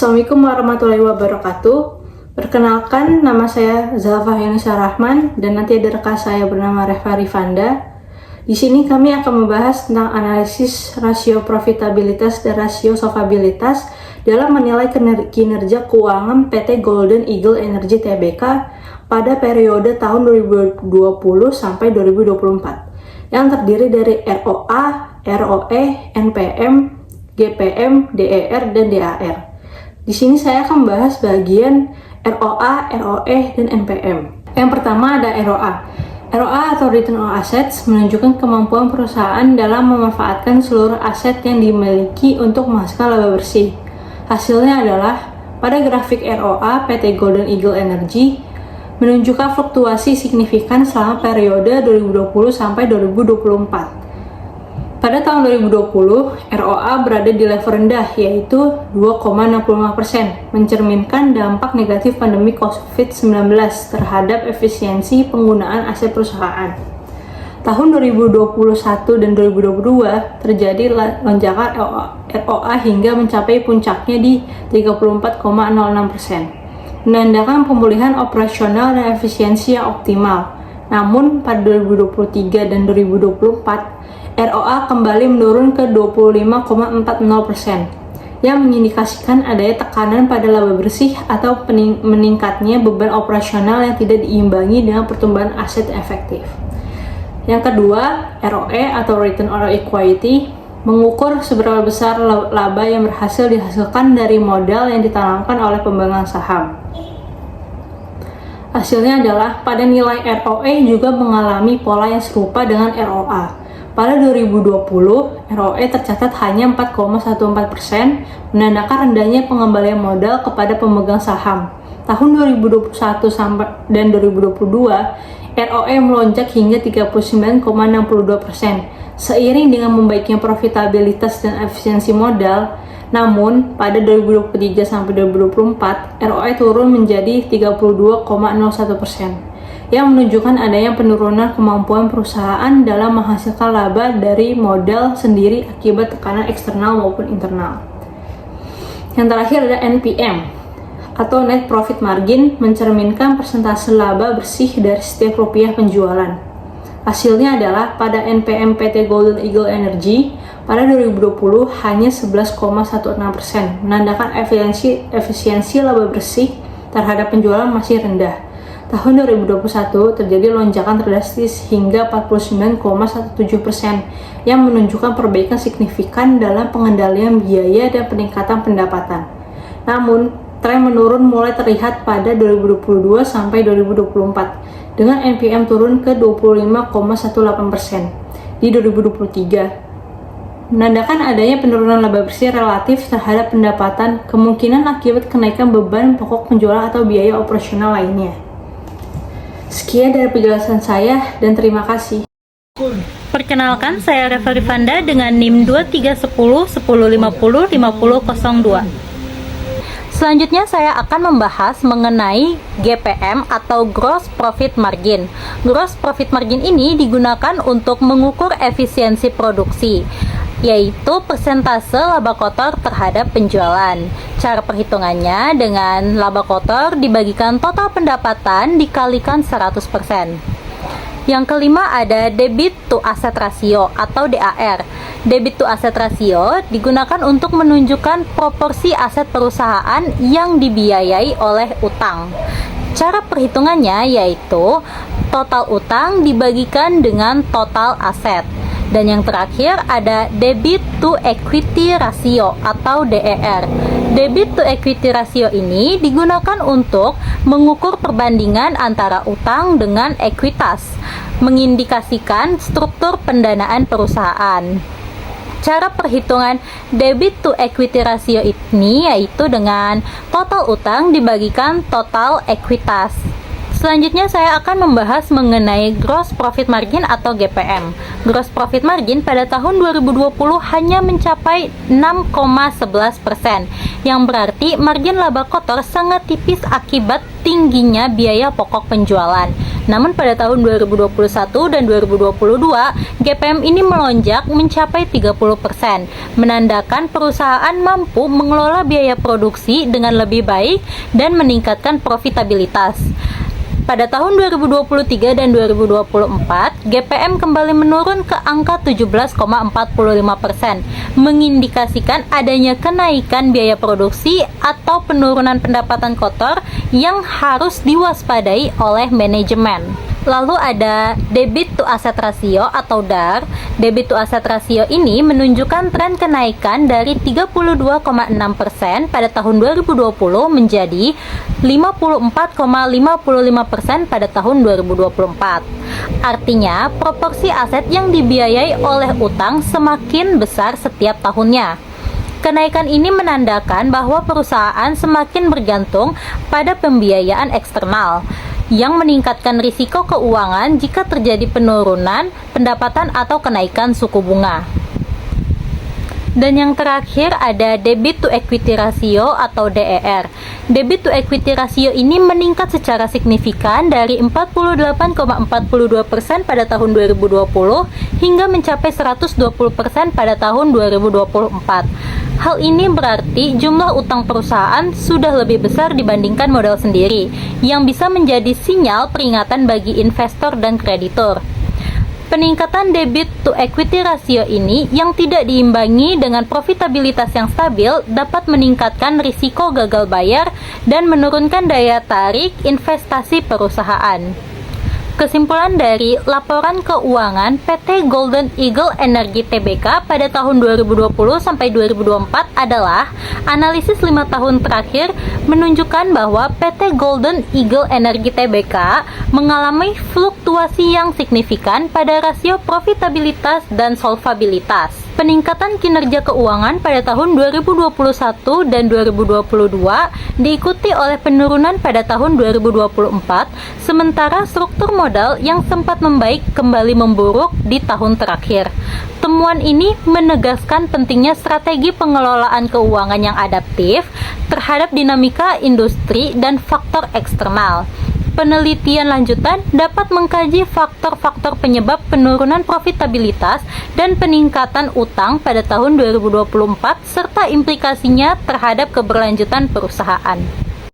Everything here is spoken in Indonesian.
Assalamualaikum warahmatullahi wabarakatuh. Perkenalkan, nama saya Zalfa Yunusar Rahman dan nanti ada rekan saya bernama Reva Rifanda. Di sini kami akan membahas tentang analisis rasio profitabilitas dan rasio solvabilitas dalam menilai kinerja keuangan PT Golden Eagle Energy Tbk pada periode tahun 2020 sampai 2024 yang terdiri dari ROA, ROE, NPM, GPM, DER, dan DAR. Di sini saya akan membahas bagian ROA, ROE, dan NPM. Yang pertama ada ROA. ROA atau Return on Assets menunjukkan kemampuan perusahaan dalam memanfaatkan seluruh aset yang dimiliki untuk menghasilkan laba bersih. Hasilnya adalah pada grafik ROA PT Golden Eagle Energy menunjukkan fluktuasi signifikan selama periode 2020 sampai 2024. Pada tahun 2020, ROA berada di level rendah yaitu 2,65%, mencerminkan dampak negatif pandemi COVID-19 terhadap efisiensi penggunaan aset perusahaan. Tahun 2021 dan 2022 terjadi lonjakan ROA hingga mencapai puncaknya di 34,06%, menandakan pemulihan operasional dan efisiensi yang optimal. Namun pada 2023 dan 2024, ROA kembali menurun ke 25,40% yang mengindikasikan adanya tekanan pada laba bersih atau meningkatnya beban operasional yang tidak diimbangi dengan pertumbuhan aset efektif. Yang kedua, ROE atau Return on Equity mengukur seberapa besar laba yang berhasil dihasilkan dari modal yang ditanamkan oleh pemegang saham. Hasilnya adalah pada nilai ROE juga mengalami pola yang serupa dengan ROA. Pada 2020, ROE tercatat hanya 4,14%, menandakan rendahnya pengembalian modal kepada pemegang saham. Tahun 2021 dan 2022, ROE melonjak hingga 39,62%, seiring dengan membaiknya profitabilitas dan efisiensi modal. Namun, pada 2023 sampai 2024, ROE turun menjadi 32,01%. yang menunjukkan adanya penurunan kemampuan perusahaan dalam menghasilkan laba dari modal sendiri akibat tekanan eksternal maupun internal. Yang terakhir ada NPM atau Net Profit Margin, mencerminkan persentase laba bersih dari setiap rupiah penjualan. Hasilnya adalah pada NPM PT Golden Eagle Energy pada 2020 hanya 11,16%, menandakan efisiensi laba bersih terhadap penjualan masih rendah. Tahun 2021 terjadi lonjakan drastis hingga 49,17% yang menunjukkan perbaikan signifikan dalam pengendalian biaya dan peningkatan pendapatan. Namun, tren menurun mulai terlihat pada 2022 sampai 2024 dengan NPM turun ke 25,18% di 2023. Menandakan adanya penurunan laba bersih relatif terhadap pendapatan, kemungkinan akibat kenaikan beban pokok penjualan atau biaya operasional lainnya. Sekian dari penjelasan saya dan terima kasih. Perkenalkan, saya Reva Rifanda dengan NIM 231010505002. Selanjutnya saya akan membahas mengenai GPM atau Gross Profit Margin. Gross Profit Margin ini digunakan untuk mengukur efisiensi produksi, yaitu persentase laba kotor terhadap penjualan. Cara perhitungannya dengan laba kotor dibagikan total pendapatan dikalikan 100%. Yang kelima ada Debit to Asset Ratio atau DAR. Debit to Asset Ratio digunakan untuk menunjukkan proporsi aset perusahaan yang dibiayai oleh utang. Cara perhitungannya yaitu total utang dibagikan dengan total aset. Dan yang terakhir ada Debit to Equity Ratio atau DER. Debit to Equity Ratio ini digunakan untuk mengukur perbandingan antara utang dengan ekuitas, mengindikasikan struktur pendanaan perusahaan. Cara perhitungan Debit to Equity Ratio ini yaitu dengan total utang dibagikan total ekuitas. Selanjutnya saya akan membahas mengenai Gross Profit Margin atau GPM. Gross Profit Margin pada tahun 2020 hanya mencapai 6,11%, yang berarti margin laba kotor sangat tipis akibat tingginya biaya pokok penjualan. Namun pada tahun 2021 dan 2022, GPM ini melonjak mencapai 30%, menandakan perusahaan mampu mengelola biaya produksi dengan lebih baik dan meningkatkan profitabilitas. Pada tahun 2023 dan 2024, GPM kembali menurun ke angka 17,45%, mengindikasikan adanya kenaikan biaya produksi atau penurunan pendapatan kotor yang harus diwaspadai oleh manajemen. Lalu ada debit to asset ratio atau DAR. Debit to asset ratio ini menunjukkan tren kenaikan dari 32,6% pada tahun 2020 menjadi 54,55% pada tahun 2024. Artinya, proporsi aset yang dibiayai oleh utang semakin besar setiap tahunnya. Kenaikan ini menandakan bahwa perusahaan semakin bergantung pada pembiayaan eksternal yang meningkatkan risiko keuangan jika terjadi penurunan pendapatan atau kenaikan suku bunga. Dan yang terakhir ada debit to equity ratio atau DER. Debit to equity ratio ini meningkat secara signifikan dari 48,42% pada tahun 2020 hingga mencapai 120% pada tahun 2024. Hal ini berarti jumlah utang perusahaan sudah lebih besar dibandingkan modal sendiri, yang bisa menjadi sinyal peringatan bagi investor dan kreditur. Peningkatan debit to equity ratio ini yang tidak diimbangi dengan profitabilitas yang stabil dapat meningkatkan risiko gagal bayar dan menurunkan daya tarik investasi perusahaan. Kesimpulan dari laporan keuangan PT Golden Eagle Energy Tbk pada tahun 2020 sampai 2024 adalah analisis 5 tahun terakhir menunjukkan bahwa PT Golden Eagle Energy Tbk mengalami fluktuasi yang signifikan pada rasio profitabilitas dan solvabilitas. Peningkatan kinerja keuangan pada tahun 2021 dan 2022 diikuti oleh penurunan pada tahun 2024, sementara struktur modal yang sempat membaik kembali memburuk di tahun terakhir. Temuan ini menegaskan pentingnya strategi pengelolaan keuangan yang adaptif terhadap dinamika industri dan faktor eksternal. Penelitian lanjutan dapat mengkaji faktor-faktor penyebab penurunan profitabilitas dan peningkatan utang pada tahun 2024 serta implikasinya terhadap keberlanjutan perusahaan.